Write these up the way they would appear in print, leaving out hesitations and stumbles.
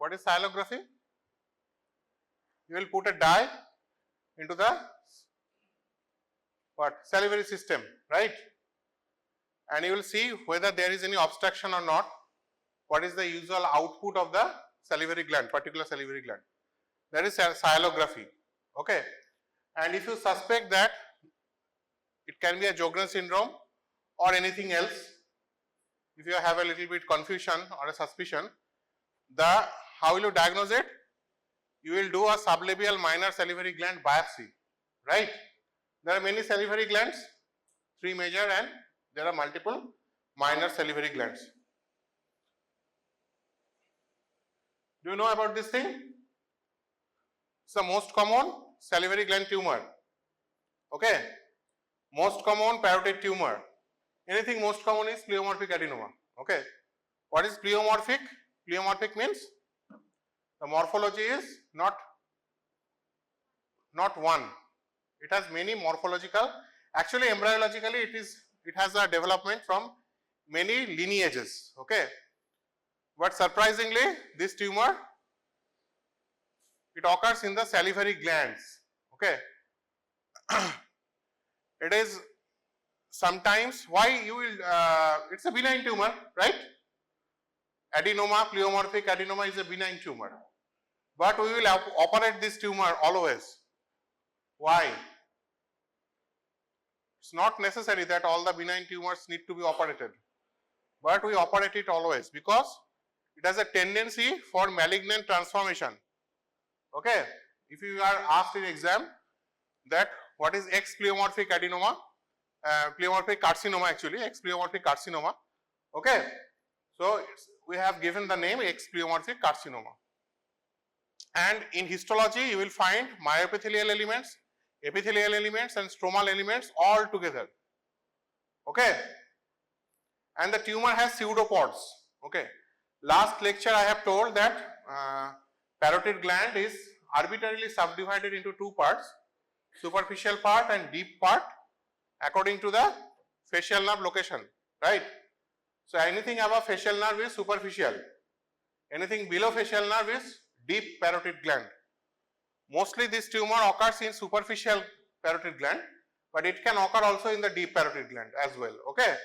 What is cyography? You will put a dye into the salivary system, right? And you will see whether there is any obstruction or not. What is the usual output of the salivary gland, particular salivary gland? That is cyography. Okay. And if you suspect that it can be a Sjogren's syndrome or anything else, if you have a little bit confusion or a suspicion, how will you diagnose it? You will do a sublabial minor salivary gland biopsy, right? There are many salivary glands, 3 major, and there are multiple minor salivary glands. Do you know about this thing? It's the most common salivary gland tumor. Okay, most common parotid tumor. Anything most common is pleomorphic adenoma. Okay, what is pleomorphic? Pleomorphic means the morphology is not one. It has many morphological. Actually, embryologically, it has a development from many lineages. Okay, but surprisingly, this tumor, it occurs in the salivary glands. Okay, it is sometimes why you will. It's a benign tumor, right? Adenoma, pleomorphic adenoma is a benign tumor, but we will operate this tumor always. Why? It's not necessary that all the benign tumors need to be operated, but we operate it always because it has a tendency for malignant transformation. Okay, if you are asked in exam that what is X pleomorphic adenoma, pleomorphic carcinoma actually, X pleomorphic carcinoma. Okay, so we have given the name X pleomorphic carcinoma. And in histology, you will find myoepithelial elements, epithelial elements, and stromal elements all together. Okay, and the tumor has pseudopods. Okay, last lecture I have told that parotid gland is arbitrarily subdivided into 2 parts, superficial part and deep part, according to the facial nerve location, right? So anything above facial nerve is superficial, anything below facial nerve is deep parotid gland. Mostly this tumor occurs in superficial parotid gland, but it can occur also in the deep parotid gland as well. Okay,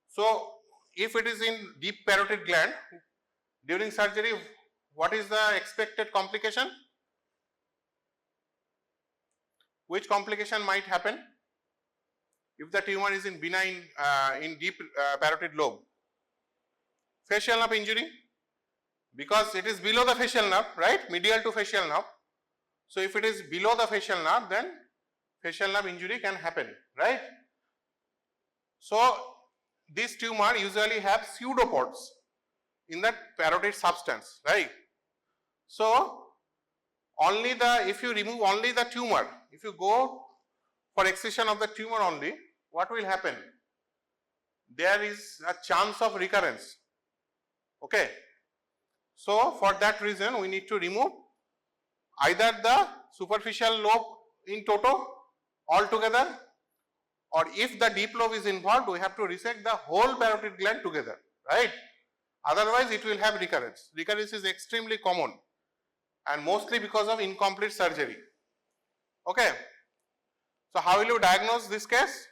so if it is in deep parotid gland, during surgery, what is the expected complication? Which complication might happen if the tumor is in benign, in deep parotid lobe? Facial nerve injury, because it is below the facial nerve, right? Medial to facial nerve. So if it is below the facial nerve, then facial nerve injury can happen, right? So this tumor usually have pseudopods in that parotid substance, right? So only if you remove only the tumor, if you go for excision of the tumor only, what will happen? There is a chance of recurrence. Okay, so for that reason we need to remove either the superficial lobe in toto altogether, or if the deep lobe is involved, we have to resect the whole parotid gland together, right? Otherwise it will have recurrence. Recurrence is extremely common and mostly because of incomplete surgery. Okay, so how will you diagnose this case?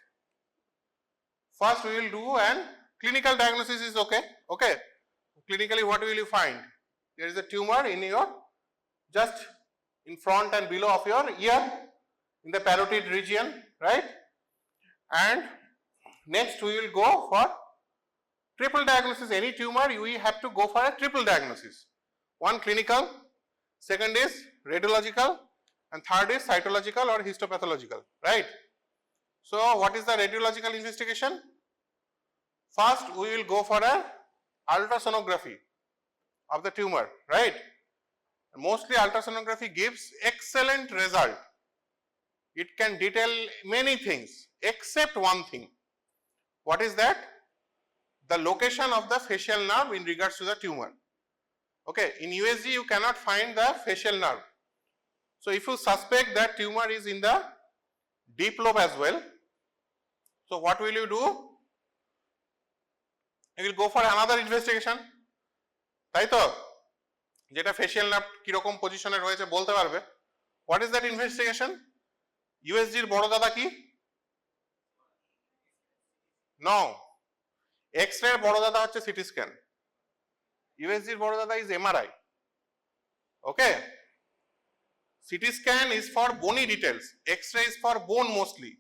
First we will do an clinical diagnosis is okay. Okay, clinically what will you find? There is a tumor in your, just in front and below of your ear, in the parotid region, right? And next we will go for triple diagnosis. Any tumor you have to go for a triple diagnosis. One clinical, second is radiological, and third is cytological or histopathological, right? So what is the radiological investigation? First we will go for a ultrasonography of the tumor, right? Mostly ultrasonography gives excellent result. It can detail many things except one thing. What is that? The location of the facial nerve in regards to the tumor. Okay, in USG you cannot find the facial nerve. So if you suspect that tumor is in the deep lobe as well, so what will you do? You will go for another investigation, right? যেটা facial nerve কিরকম পজিশনে রয়েছে বলতে পারবে। What is that investigation? ইউএসজির বড় দাদা কি? নো, এক্স-রে এর বড় দাদা হচ্ছে সিটি স্ক্যান, ইউএসজির বড় দাদা is MRI. Okay, CT scan is for bony details, X-ray is for bone mostly,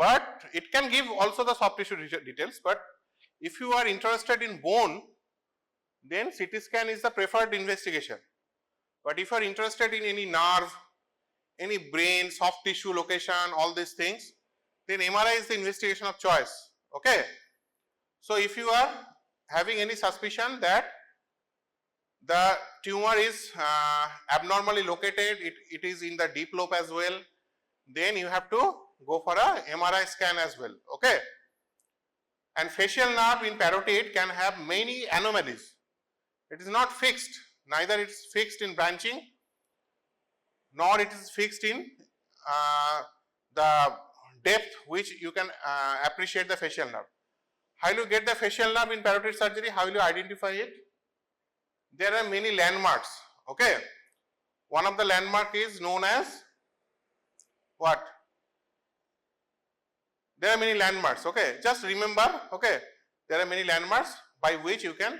but it can give also the soft tissue details. But if you are interested in bone, then CT scan is the preferred investigation. But if you are interested in any nerve, any brain, soft tissue location, all these things, then MRI is the investigation of choice. Okay, so if you are having any suspicion that the tumor is abnormally located, it is in the deep lobe as well, then you have to go for a MRI scan as well. Okay, and facial nerve in parotid can have many anomalies. It is not fixed, neither it is fixed in branching nor it is fixed in the depth which you can appreciate the facial nerve. How will you get the facial nerve in parotid surgery? How will you identify it? There are many landmarks. Okay, one of the landmark is known as what? There are many landmarks. Okay, just remember. Okay, there are many landmarks by which you can,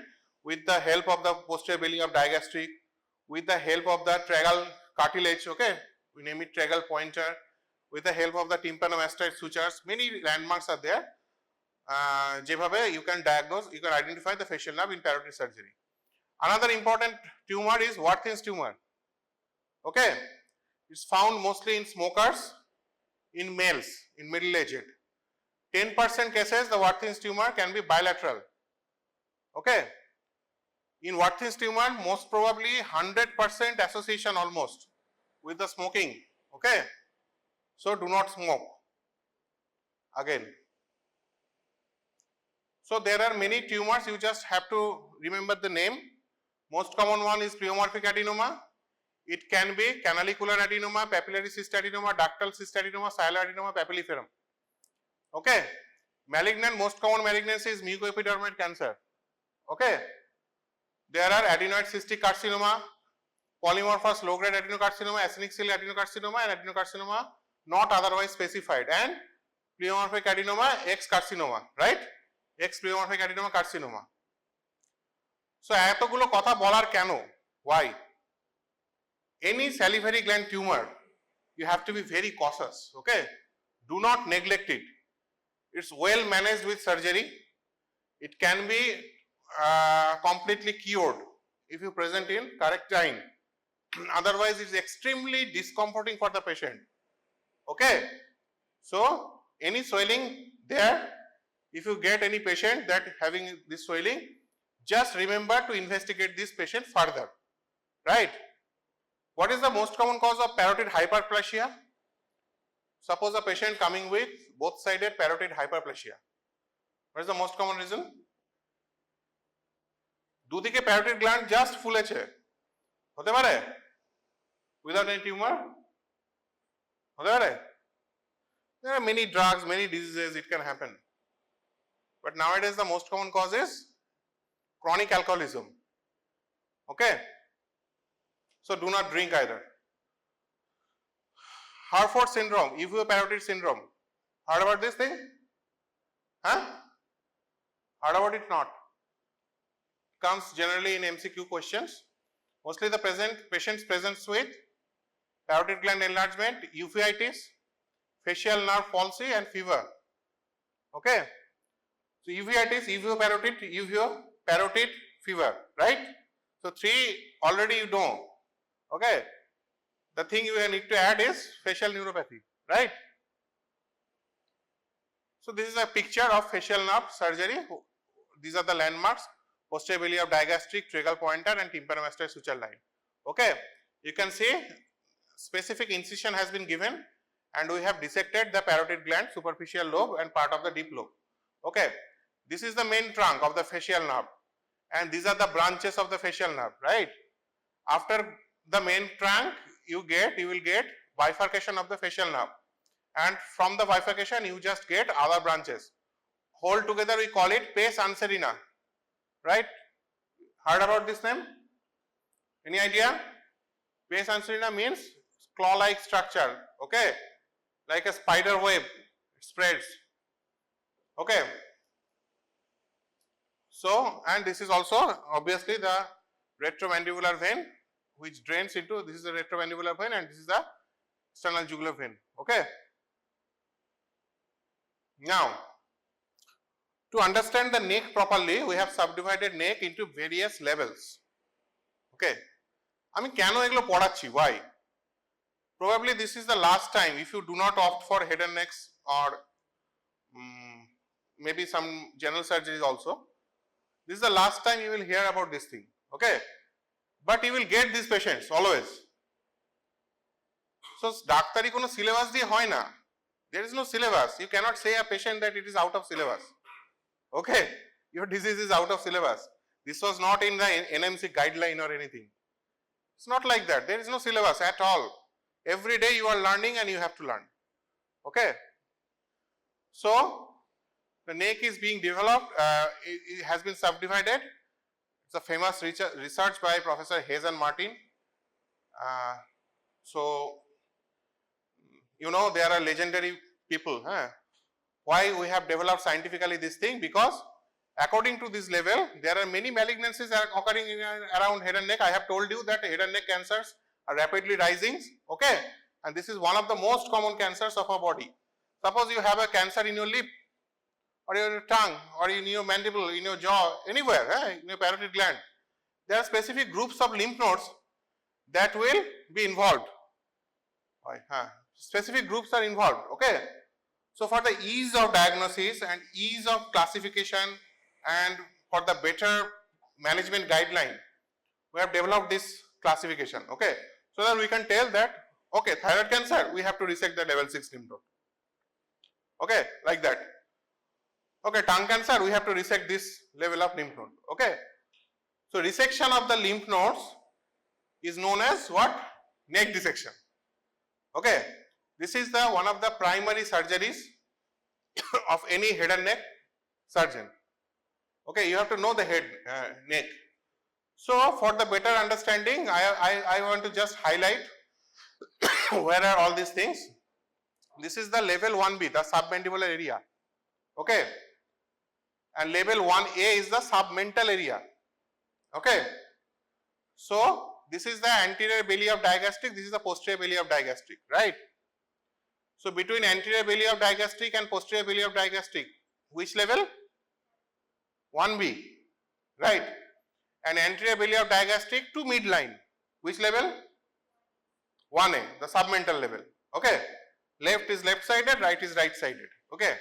with the help of the posterior belly of digastric, with the help of the tragal cartilage, okay, we name it tragal pointer, with the help of the tympanomastoid sutures, many landmarks are there. যেভাবে you can diagnose, you can identify the facial nerve in parotid surgery. Another important tumor is Warthin's tumor. Okay, it's found mostly in smokers, in males, in middle-aged. 10% cases the Warthin's tumor can be bilateral. Okay, in Warthin's tumor most probably 100% association almost with the smoking. Okay, so do not smoke again. So there are many tumors, you just have to remember the name. Most common one is pleomorphic adenoma. It can be canalicular adenoma, papillary cyst adenoma, ductal cyst adenoma, ciliary adenoma, papilliferum. Okay, malignant, most common malignancy is mucoepidermoid cancer. Okay, there are adenoid cystic carcinoma, polymorphous low-grade adenocarcinoma, acinic cell adenocarcinoma, and adenocarcinoma not otherwise specified, and pleomorphic adenoma, X carcinoma, right? X pleomorphic adenoma carcinoma. So এতগুলো কথা বলার কেন? Why? Any salivary gland tumor, you have to be very cautious. Okay, do not neglect it. It's well managed with surgery. It can be completely cured if you present in correct time. Otherwise, it's extremely discomforting for the patient. Okay, so any swelling there, if you get any patient that having this swelling, just remember to investigate this patient further, right? What is the most common cause of parotid hyperplasia? Suppose a patient coming with both-sided parotid hyperplasia. What is the most common reason? দুদিকে parotid gland just ফুলেছে, হতে পারে? Without any tumor? হতে পারে? There are many drugs, many diseases, it can happen. But nowadays the most common cause is chronic alcoholism. Okay, so do not drink either. Harford syndrome, evioparotid syndrome, heard about this thing? Huh? Heard about it? Not. Comes generally in MCQ questions. Mostly the patients presents with parotid gland enlargement, uveitis, facial nerve palsy, and fever. Okay, so uveitis, evioparotid, fever, right? So three already you know. Okay, the thing you need to add is facial neuropathy, right? So this is a picture of facial nerve surgery. These are the landmarks: posterior belly of digastric, tragal pointer, and tympanomastoid suture line. Okay, you can see specific incision has been given, and we have dissected the parotid gland, superficial lobe, and part of the deep lobe. Okay, this is the main trunk of the facial nerve, and these are the branches of the facial nerve, right? After the main trunk, you will get bifurcation of the facial nerve, and from the bifurcation you just get other branches. Whole together we call it pes anserina, right? Heard about this name? Any idea? Pes anserina means claw-like structure, okay, like a spider web, it spreads, okay. So, and this is also obviously the retromandibular vein which drains into, this is the retromandibular vein and this is the external jugular vein, okay. Now, to understand the neck properly, we have subdivided neck into various levels, okay. I mean, কেন এগুলো পড়াচ্ছি? Why? Probably this is the last time, if you do not opt for head and necks or maybe some general surgeries also, this is the last time you will hear about this thing, okay. But you will get these patients always. So, ডাক্তারি কোনো syllabus দিয়ে হয় না. There is no syllabus. You cannot say a patient that it is out of syllabus. Okay, your disease is out of syllabus. This was not in the NMC guideline or anything. It's not like that. There is no syllabus at all. Every day you are learning and you have to learn. Okay. So, the neck is being developed, it has been subdivided. It's a famous research by Professor Hayes and Martin. So, you know, there are legendary people. Why we have developed scientifically this thing? Because according to this level, there are many malignancies are occurring around head and neck. I have told you that head and neck cancers are rapidly rising, okay, and this is one of the most common cancers of our body. Suppose you have a cancer in your lip or your tongue or in your mandible, in your jaw, anywhere, in your parotid gland. There are specific groups of lymph nodes that will be involved. Specific groups are involved, okay. So, for the ease of diagnosis and ease of classification and for the better management guideline, we have developed this classification, okay. So that we can tell that, okay, thyroid cancer, we have to resect the level 6 lymph node, okay, like that. Okay, tongue cancer, we have to resect this level of lymph node, okay. So, resection of the lymph nodes is known as what? Neck dissection, okay. This is the one of the primary surgeries of any head and neck surgeon, okay. You have to know the head, neck. So, for the better understanding, I want to just highlight where are all these things. This is the level 1B, the submandibular area, okay, and level 1A is the submental area, okay. So, this is the anterior belly of digastric, this is the posterior belly of digastric, right. So, between anterior belly of digastric and posterior belly of digastric, which level? 1B, right. And anterior belly of digastric to midline, which level? 1A, the submental level, okay. Left is left sided, right is right sided, okay.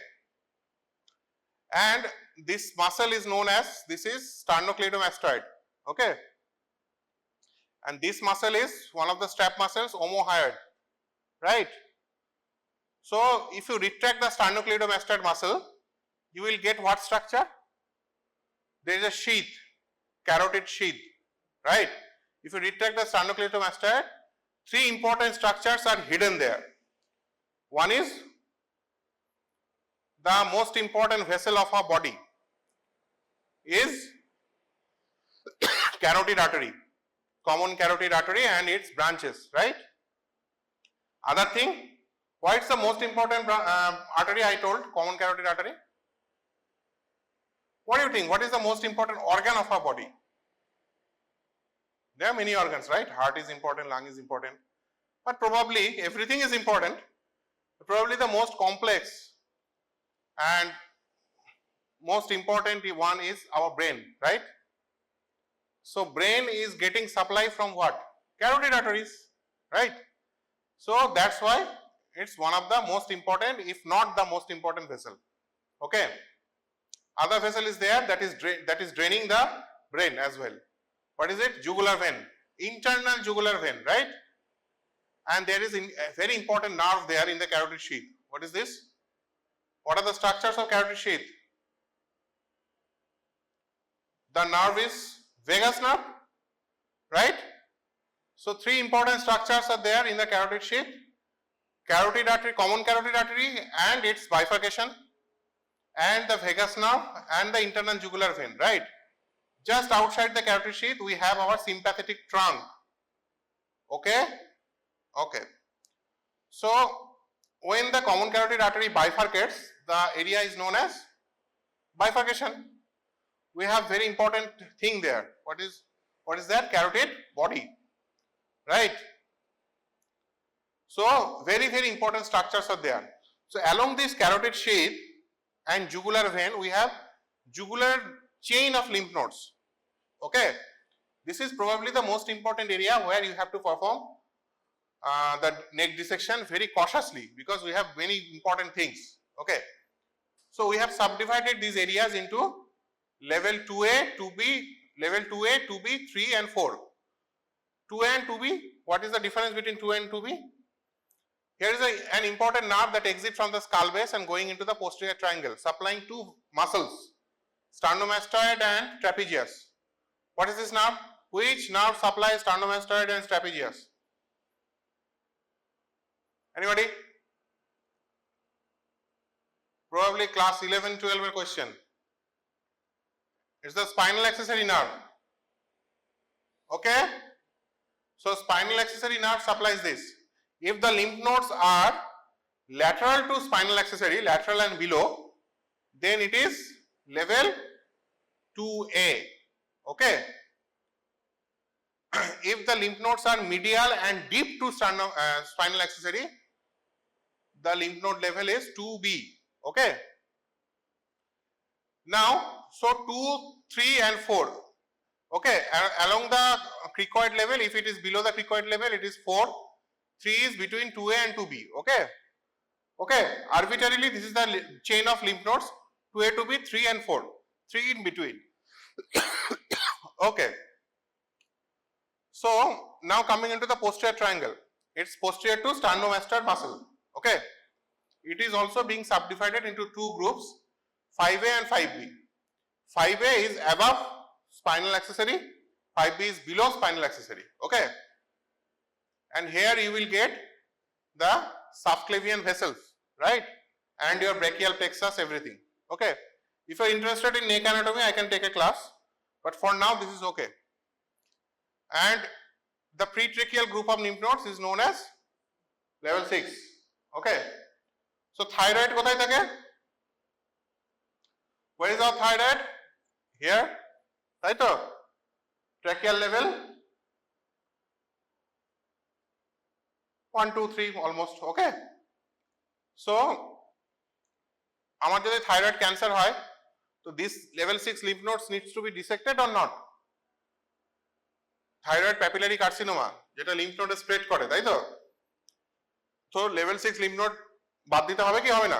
And this muscle is known as, this is sternocleidomastoid, okay. And this muscle is one of the strap muscles, omohyoid, right. So, if you retract the sternocleidomastoid muscle, you will get what structure? There is a sheath, carotid sheath, right. If you retract the sternocleidomastoid, 3 important structures are hidden there. One is the most important vessel of our body is carotid artery, common carotid artery and its branches, right. Other thing, what is the most important artery I told, common carotid artery? What do you think? What is the most important organ of our body? There are many organs, right? Heart is important, lung is important, but probably everything is important. Probably the most complex and most important one is our brain, right? So, brain is getting supply from what? Carotid arteries, right? So, that's why it's one of the most important, if not the most important vessel, okay. Other vessel is there that is draining the brain as well. What is it? Jugular vein, internal jugular vein, right? And there is a very important nerve there in the carotid sheath. What is this? What are the structures of carotid sheath? The nerve is vagus nerve, right? So, 3 important structures are there in the carotid sheath: carotid artery, common carotid artery and its bifurcation, and the vagus nerve and the internal jugular vein, right? Just outside the carotid sheath, we have our sympathetic trunk. Okay? Okay. So, when the common carotid artery bifurcates, the area is known as bifurcation. We have very important thing there. What is that? Carotid body. Right? So, very important structures are there. So, along this carotid sheath and jugular vein, we have jugular chain of lymph nodes. Okay? This is probably the most important area where you have to perform the neck dissection very cautiously, because we have many important things. Okay? So, we have subdivided these areas into level 2A, 2B, level 2A, 2B, 3 and 4. 2A and 2B, what is the difference between 2A and 2B? Here is an important nerve that exits from the skull base and going into the posterior triangle, supplying two muscles, sternomastoid and trapezius. What is this nerve? Which nerve supplies sternomastoid and trapezius? Anybody? Probably class 11, 12 question. It's the spinal accessory nerve. Okay? So, spinal accessory nerve supplies this. If the lymph nodes are lateral to spinal accessory, lateral and below, then it is level 2A. Okay? If the lymph nodes are medial and deep to spinal accessory, the lymph node level is 2B. Okay? Now, so 2, 3 and 4. Okay, along the cricoid level, if it is below the cricoid level, it is 4. 3 is between 2A and 2B. Okay? Okay, arbitrarily this is the chain of lymph nodes, 2A, 2B, 3 and 4. 3 in between. Okay. So, now coming into the posterior triangle, it's posterior to sternomastoid muscle. Okay? It is also being subdivided into two groups, 5A and 5B. 5A is above spinal accessory, 5B is below spinal accessory. Okay? And here you will get the subclavian vessels, right? And your brachial plexus, everything. Okay? If you are interested in neck anatomy, I can take a class, but for now this is okay. And the pretracheal group of lymph nodes is known as level 6. Okay? So, thyroid kothay thake? Where is our thyroid? Here, right? Tracheal level 1, 2, 3 almost. Okay? So, আমার যদি thyroid cancer হয়, so this level 6 lymph nodes needs to be dissected or not? Thyroid papillary carcinoma, যেটা lymph node spread করে, তাই তো? So, level 6 lymph node বাদ দিতে হবে কি হবে না?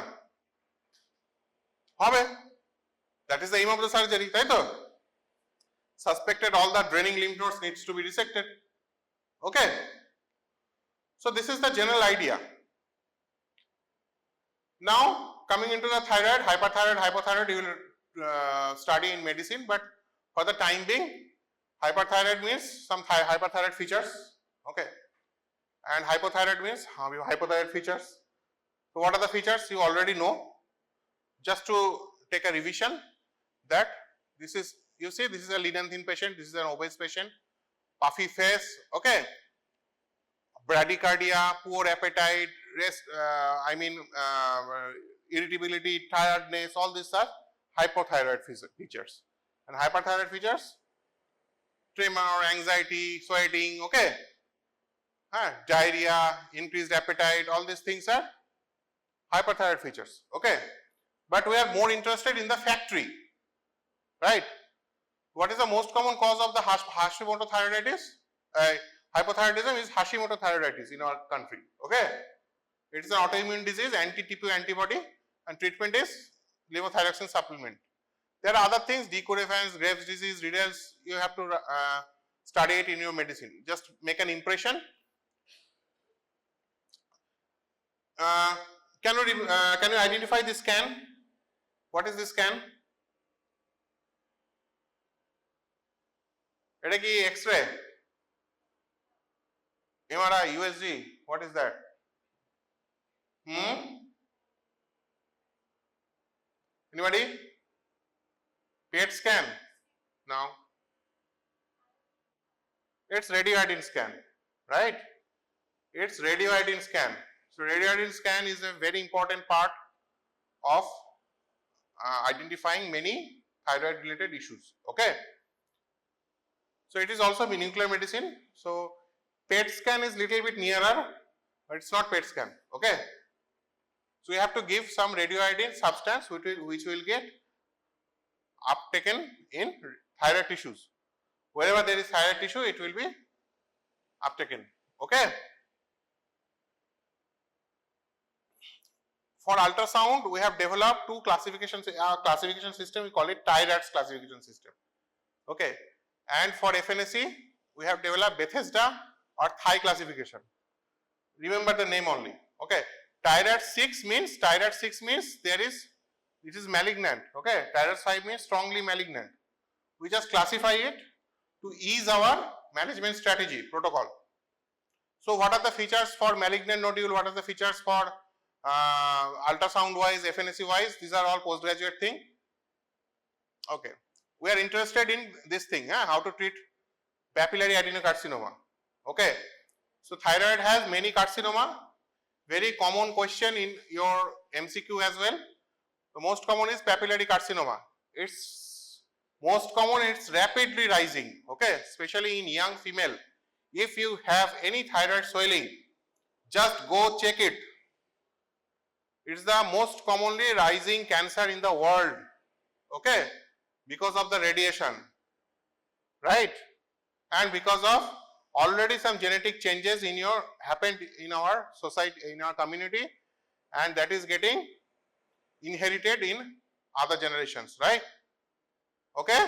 হবে. That is the aim of the surgery, তাই তো? Suspected all the draining lymph nodes needs to be resected. Okay? So, this is the general idea. Now, coming into the thyroid, hyperthyroid, hypothyroid, you will study in medicine, but for the time being, hyperthyroid means some hyperthyroid features. Okay? And hypothyroid means hypothyroid features. So, what are the features? You already know. Just to take a revision, that this is, you see, this is a lean and thin patient, this is an obese patient, puffy face, okay, bradycardia, poor appetite, rest, irritability, tiredness, all these are hypothyroid features. And hyperthyroid features, tremor, anxiety, sweating, okay, diarrhea, increased appetite, all these things are hyperthyroid features. Okay, but we are more interested in the factory, right? What is the most common cause of the Hashimoto thyroiditis? Hypothyroidism is Hashimoto thyroiditis in our country. Okay, it is an autoimmune disease, anti-TPO antibody, and treatment is levothyroxine supplement. There are other things, decorations, Graves' disease, riddles. You have to study it in your medicine. Just make an impression. Can you identify this scan? What is this scan? Eta ki X-ray, MRI, USG. What is that? Anybody? PET scan? No. It's radioiodine scan, right? It's radioiodine scan. So radioiodine scan is a very important part of identifying many thyroid related issues. Okay. So it is also nuclear medicine. So PET scan is little bit nearer, but it's not PET scan. Okay. So you have to give some radioiodine substance which will get uptaken in thyroid tissues. Wherever there is thyroid tissue, it will be uptaken. Okay. For ultrasound, we have developed two classification system. We call it Thyroid classification system. Okay. And for FNAC, we have developed Bethesda or Thigh classification. Remember the name only. Okay. Thyroid 6 means it is malignant. Okay. Thyroid 5 means strongly malignant. We just classify it to ease our management strategy protocol. So what are the features for malignant nodule? What are the features for ultrasound wise, FNAC wise? These are all postgraduate thing. Okay. We are interested in this thing, how to treat papillary adenocarcinoma. Okay. So thyroid has many carcinoma. Very common question in your MCQ as well. The most common is papillary carcinoma. It's most common, it's rapidly rising. Okay. Especially in young female. If you have any thyroid swelling, just go check it. It's the most commonly rising cancer in the world. Okay. Because of the radiation, right? And because of already some genetic changes happened in our society, in our community, and that is getting inherited in other generations, right? Okay.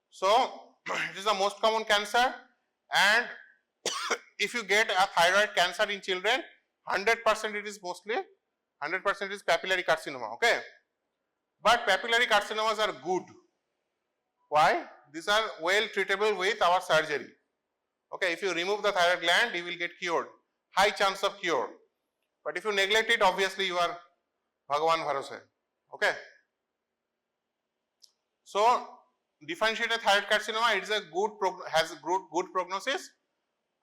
So it is the most common cancer, and if you get a thyroid cancer in children, 100% it is mostly 100% is papillary carcinoma. Okay. But papillary carcinomas are good. Why? These are well treatable with our surgery. Okay, if you remove the thyroid gland, you will get cured. High chance of cure. But if you neglect it, obviously you are Bhagavan Bharose. Okay. So differentiated thyroid carcinoma, it is a has good prognosis,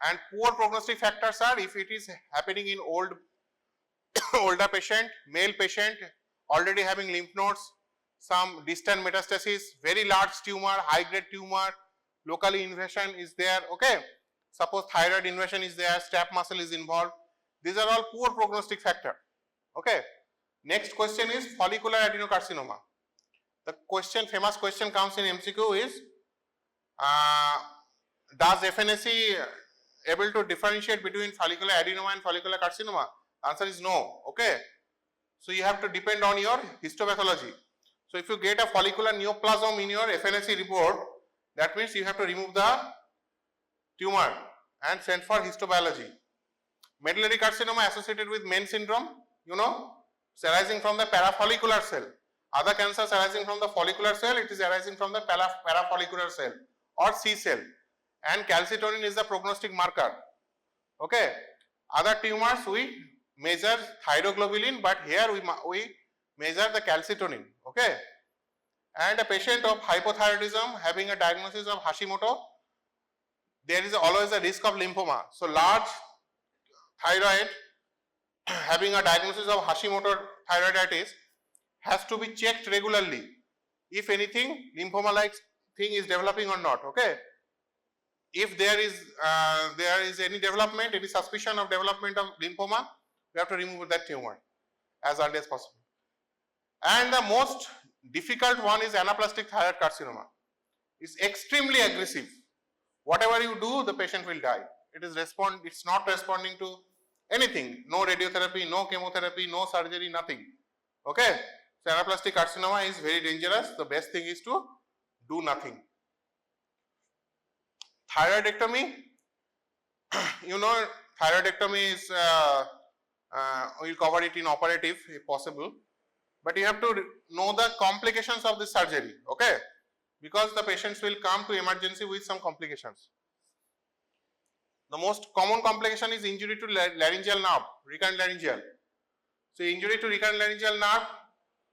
and poor prognostic factors are if it is happening in older patient, male patient, already having lymph nodes, some distant metastasis, very large tumor, high grade tumor, locally invasion is there. Okay. Suppose thyroid invasion is there, staph muscle is involved. These are all poor prognostic factor. Okay. Next question is follicular adenocarcinoma. The famous question comes in MCQ is, does FNAC able to differentiate between follicular adenoma and follicular carcinoma? Answer is no. Okay. So you have to depend on your histopathology. So if you get a follicular neoplasm in your FNAC report, that means you have to remove the tumor and send for histobiology. Medullary carcinoma associated with Menn syndrome, you know, it's arising from the parafollicular cell. Other cancers arising from the follicular cell, it is arising from the parafollicular cell or C cell. And calcitonin is the prognostic marker. Okay. Other tumors we measure thyroglobulin, but here we measure the calcitonin. Okay. And a patient of hypothyroidism having a diagnosis of Hashimoto, there is always a risk of lymphoma. So large thyroid having a diagnosis of Hashimoto thyroiditis has to be checked regularly if anything lymphoma like thing is developing or not. Okay. If there is any development, any suspicion of development of lymphoma, we have to remove that tumor as early as possible. And the most difficult one is anaplastic thyroid carcinoma. It's extremely aggressive. Whatever you do, the patient will die. It's not responding to anything. No radiotherapy, no chemotherapy, no surgery, nothing. Okay. So anaplastic carcinoma is very dangerous. The best thing is to do nothing. Thyroidectomy, you know, thyroidectomy is, we'll cover it in operative if possible, but you have to know the complications of this surgery, okay, because the patients will come to emergency with some complications. The most common complication is injury to laryngeal nerve, recurrent laryngeal. So injury to recurrent laryngeal nerve,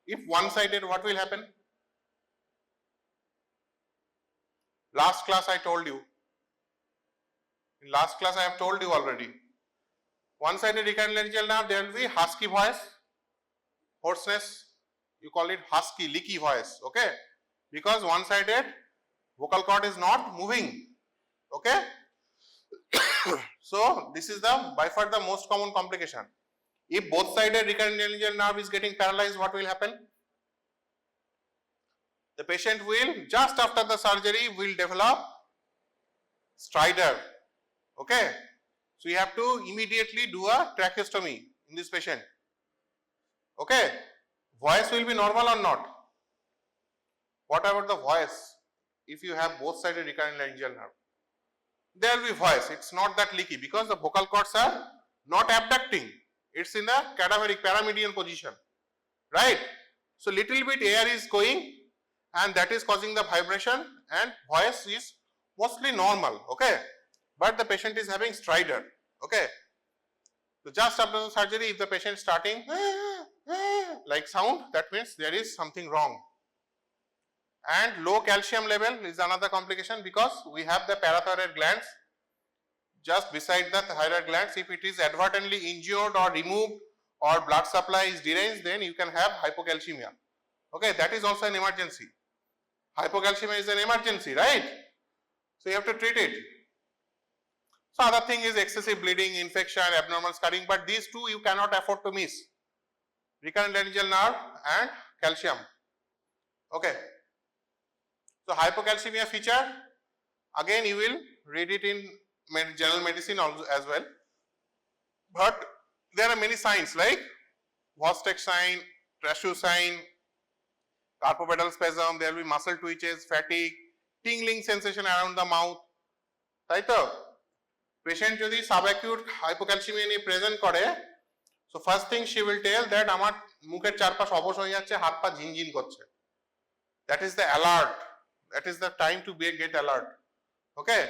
if one-sided, what will happen? Last class I told you, In last class I have told you already. One-sided recurrent laryngeal nerve, there will be husky voice, hoarseness, you call it husky, leaky voice, okay? Because one-sided vocal cord is not moving, okay? So this is by far the most common complication. If both-sided recurrent laryngeal nerve is getting paralyzed, what will happen? The patient will, just after the surgery, will develop stridor, okay? So you have to immediately do a tracheostomy in this patient, okay? Voice will be normal or not? What about the voice if you have both-sided recurrent laryngeal nerve? There will be voice, it's not that leaky because the vocal cords are not abducting. It's in the cadaveric paramedian position, right? So little bit air is going and that is causing the vibration and voice is mostly normal, okay? But the patient is having stridor, okay? So just after the surgery, if the patient is starting like sound, that means there is something wrong. And low calcium level is another complication because we have the parathyroid glands just beside the thyroid glands. If it is advertently injured or removed or blood supply is deranged, then you can have hypocalcemia. Okay, that is also an emergency. Hypocalcemia is an emergency, right? So you have to treat it. So other thing is excessive bleeding, infection, abnormal scarring, but these two you cannot afford to miss. Recurrent laryngeal nerve and calcium. Okay. So hypocalcemia feature, again you will read it in general medicine also as well. But there are many signs like Vostek sign, Trashu sign, carpopedal spasm, there will be muscle twitches, fatigue, tingling sensation around the mouth. Right? Patient যদি subacute hypocalcemia নিয়ে present করে, so first thing she will tell that আমার মুখের চারপাশ অবশ হয়ে যাচ্ছে, হাত পা ঝিনঝিন করছে. That is the alert. That is the time to get alert. Okay.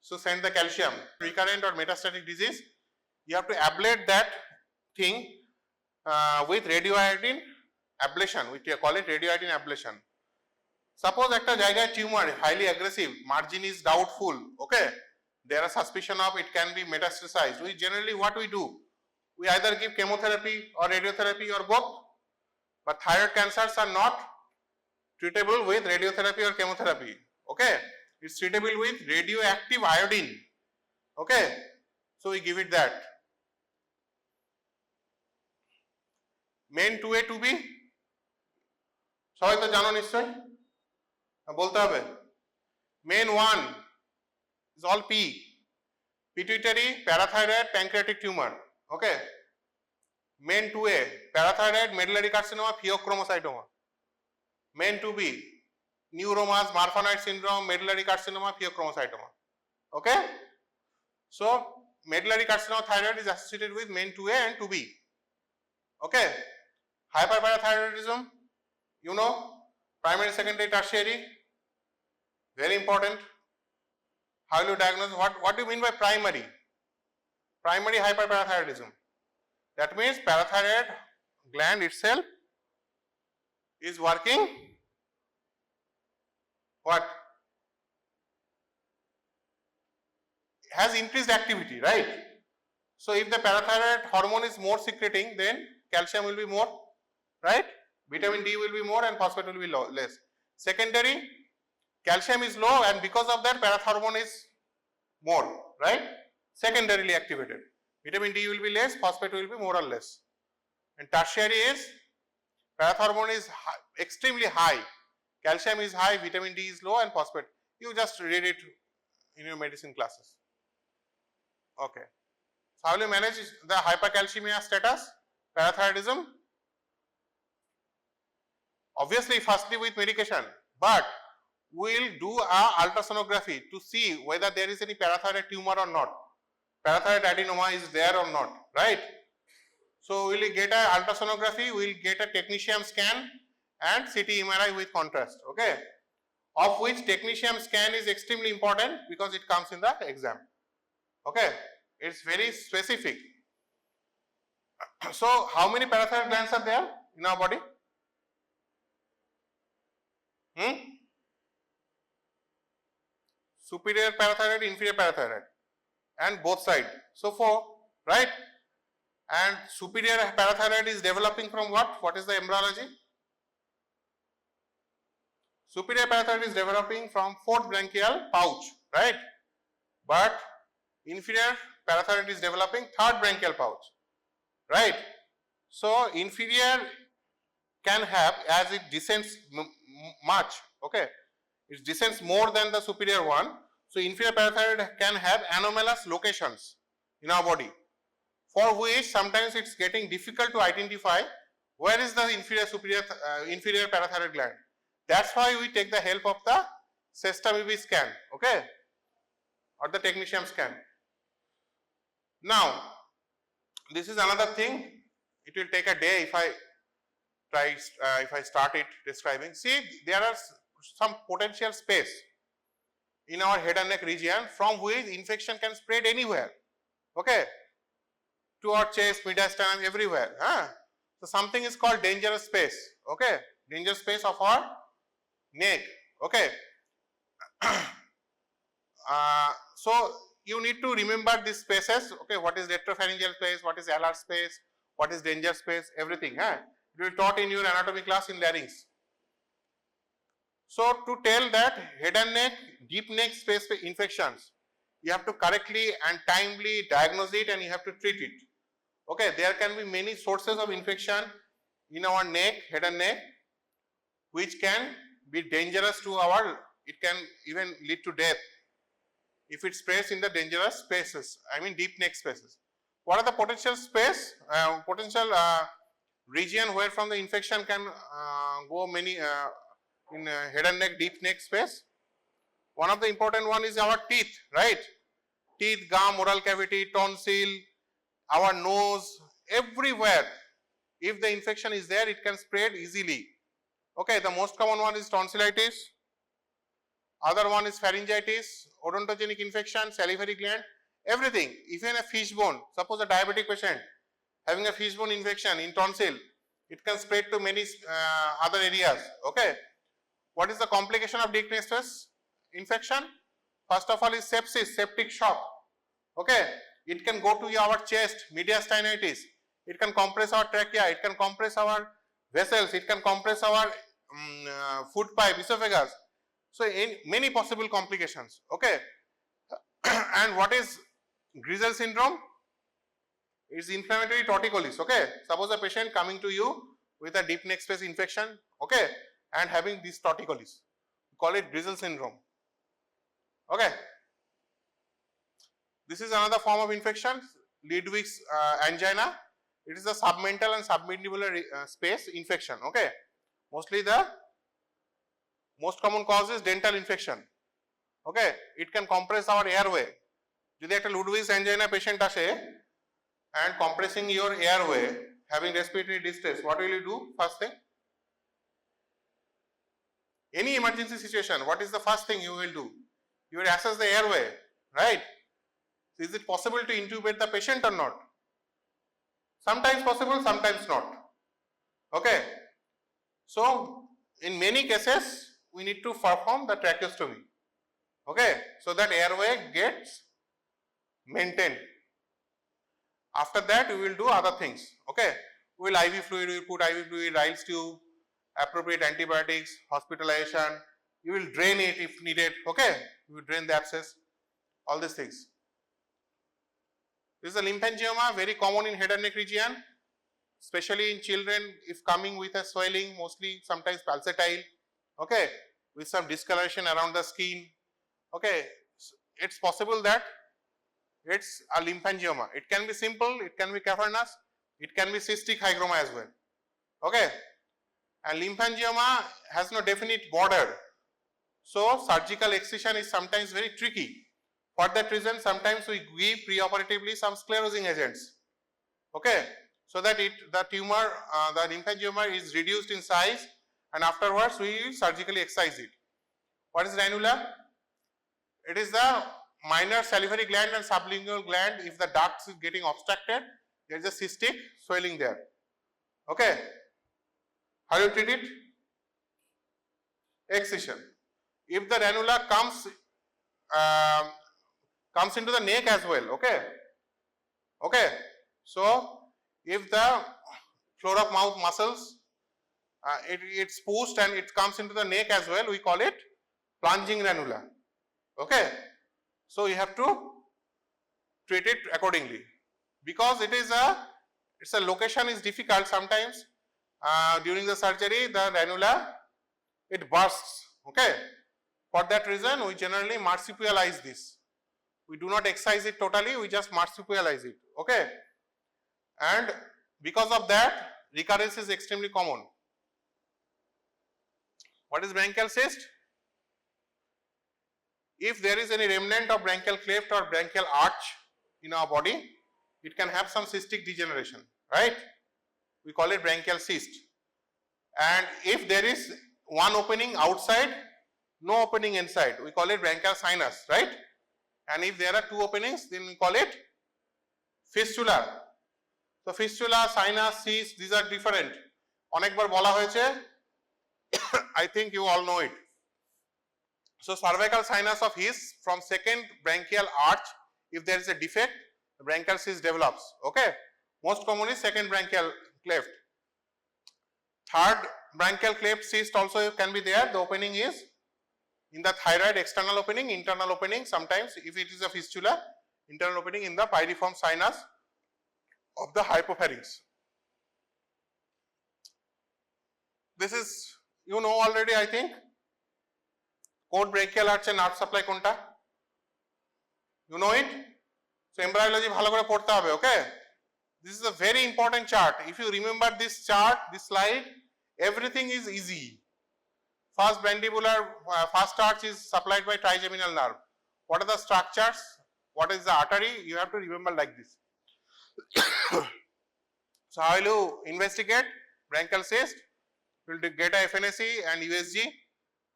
So send the calcium. Recurrent or metastatic disease, you have to ablate that thing with radioiodine ablation. We call it radioiodine ablation. Suppose একটা জায়গায় tumor highly aggressive, margin is doubtful, okay? There are suspicion of it can be metastasized. We generally what we do? We either give chemotherapy or radiotherapy or both. But thyroid cancers are not treatable with radiotherapy or chemotherapy. Okay, it's treatable with radioactive iodine. Okay, so we give it that. Main 2A 2B সবাই তো জানো নিশ্চয়, বলতে হবে। Main 1 is all P, pituitary, parathyroid, pancreatic tumor. Okay. Main 2A, parathyroid, medullary carcinoma, pheochromocytoma. Main 2B, neuromas, Marfanoid syndrome, medullary carcinoma, pheochromocytoma. Okay. So medullary carcinoma thyroid is associated with main 2A and 2B. Okay. Hyperparathyroidism, you know, primary, secondary, tertiary, very important. How will you diagnose? What do you mean by primary? Primary hyperparathyroidism. That means parathyroid gland itself is working what? Has increased activity, right? So if the parathyroid hormone is more secreting, then calcium will be more, right? Vitamin D will be more and phosphate will be less. Secondary, calcium is low and because of that parathormone is more, right? Secondarily activated. Vitamin D will be less, phosphate will be more or less. And tertiary is parathormone is extremely high, calcium is high, vitamin D is low and phosphate. You just read it in your medicine classes. Okay. So how will you manage the hypercalcemia status, parathyroidism? Obviously firstly with medication, but we will do a ultrasonography to see whether there is any parathyroid tumor or not. Parathyroid adenoma is there or not, right? So we will get a ultrasonography, we will get a technetium scan and CT MRI with contrast, okay? Of which technetium scan is extremely important because it comes in the exam, okay? It's very specific. So how many parathyroid glands are there in our body? Superior parathyroid, inferior parathyroid. and both side. So 4, right? And superior parathyroid is developing from what? What is the embryology? Superior parathyroid is developing from 4th branchial pouch, right? But inferior parathyroid is developing 3rd branchial pouch, right? So inferior can have, as it descends much, okay, it descends more than the superior one. So inferior parathyroid can have anomalous locations in our body, for which sometimes it's getting difficult to identify where is the inferior parathyroid gland. That's why we take the help of the SESTA-BB scan, okay, or the technetium scan. Now, this is another thing. It will take a day if I start it describing. See, there are some potential space in our head and neck region from which infection can spread anywhere, okay, to our chest, mediastinum, everywhere. So something is called dangerous space, okay, dangerous space of our neck, okay. So you need to remember these spaces, okay, what is retropharyngeal space, what is alar space, what is danger space, everything. It will be taught in your anatomy class in larynx. So to tell that head and neck, deep neck space infections, you have to correctly and timely diagnose it and you have to treat it. Okay, there can be many sources of infection in our neck, head and neck, which can be dangerous to our, it can even lead to death if it spreads in the dangerous spaces, I mean deep neck spaces. What are the potential space, region where from the infection can go many in head and neck, deep neck space? One of the important one is our teeth, right? Teeth, gum, oral cavity, tonsil, our nose, everywhere. If the infection is there, it can spread easily. Okay, the most common one is tonsillitis. Other one is pharyngitis, odontogenic infection, salivary gland, everything. Even a fish bone, suppose a diabetic patient having a fish bone infection in tonsil, it can spread to many other areas, okay. What is the complication of deep neck space infection? First of all is sepsis, septic shock, okay. It can go to our chest, mediastinitis, it can compress our trachea, it can compress our vessels, it can compress our food pipe, esophagus. So in many possible complications, okay. And what is Grisel syndrome? It's inflammatory torticollis, okay. Suppose a patient coming to you with a deep neck space infection, okay, and having this torticollis, we call it Grisel syndrome, okay. This is another form of infection, Liebowitz angina. It is a submental and submandibular space infection, okay. Mostly the most common cause is dental infection, okay. It can compress our airway. Jodi ekta Liebowitz angina patient ashe and compressing your airway, having respiratory distress, what will you do? First thing, any emergency situation, what is the first thing you will do? You will assess the airway, right? Is it possible to intubate the patient or not? Sometimes possible, sometimes not, okay. So in many cases we need to perform the tracheostomy, okay, so that airway gets maintained. After that we will do other things, okay. We will IV fluid, we will put IV fluid, Riles tube, appropriate antibiotics, hospitalization, you will drain it if needed, okay. You will drain the abscess, all these things. This is a lymphangioma, very common in head and neck region, especially in children if coming with a swelling, mostly sometimes pulsatile, okay, with some discoloration around the skin, okay. It's possible that it's a lymphangioma. It can be simple, it can be cavernous, it can be cystic hygroma as well, okay. And lymphangioma has no definite border, so surgical excision is sometimes very tricky. For that reason, sometimes we give preoperatively some sclerosing agents, okay, so that the tumor, the lymphangioma is reduced in size, and afterwards we surgically excise it. What is ranula? It is the minor salivary gland and sublingual gland. If the ducts is getting obstructed, there is a cystic swelling there, okay. How do you treat it? Excision. If the ranula comes comes into the neck as well, okay? Okay, so if the floor of mouth muscles, it's pushed and it comes into the neck as well, we call it plunging ranula, okay? So you have to treat it accordingly, because it's a location is difficult sometimes. During the surgery, the ranula, it bursts, okay? For that reason, we generally marsupialize this. We do not excise it totally, we just marsupialize it, okay? And because of that, recurrence is extremely common. What is branchial cyst? If there is any remnant of branchial cleft or branchial arch in our body, it can have some cystic degeneration, right? We call it branchial cyst. And if there is one opening outside, no opening inside, we call it branchial sinus, right? And if there are two openings, then we call it fistula. So fistula, sinus, cyst, these are different. অনেকবার বলা হয়েছে, I think you all know it. So cervical sinus of his, from second branchial arch, if there is a defect, the branchial cyst develops, okay? Most commonly second branchial cleft. Third branchial cleft cyst also can be there. The opening is in the thyroid, external opening, internal opening. Sometimes if it is a fistula, internal opening in the pyriform sinus of the hypopharynx. This is, you know already, I think. Code brachial arch and nerve supply কোনটা? You know it? So embryology ভালো করে পড়তে হবে, okay? This is a very important chart. If you remember this chart, this slide, everything is easy. First mandibular, first arch is supplied by trigeminal nerve. What are the structures? What is the artery? You have to remember like this. So how will you investigate branchial cyst? You will get a FNAC and USG,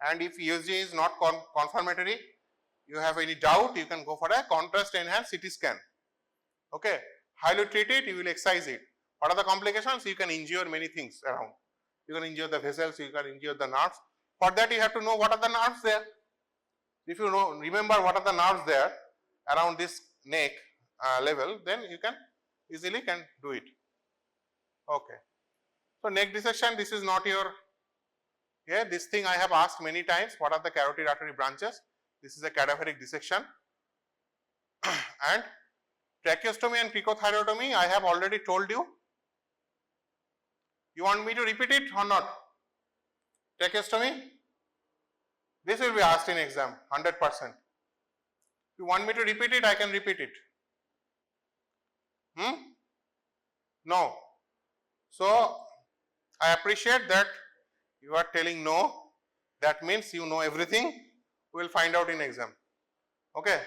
and if USG is not confirmatory, you have any doubt, you can go for a contrast enhanced CT scan. Okay, how will you treat it? You will excise it. What are the complications? You can injure many things around. You can injure the vessels, you can injure the nerves. For that you have to know what are the nerves there. If you know, remember what are the nerves there around this neck level, then you can easily do it. Okay. So neck dissection, this is not your, this thing I have asked many times, what are the carotid artery branches? This is a cadaveric dissection. And tracheostomy and cricothyroidotomy, I have already told you. You want me to repeat it or not? Tracheostomy? This will be asked in exam, 100%. If you want me to repeat it, I can repeat it. No. So, I appreciate that you are telling no. That means you know everything. We will find out in exam. Okay.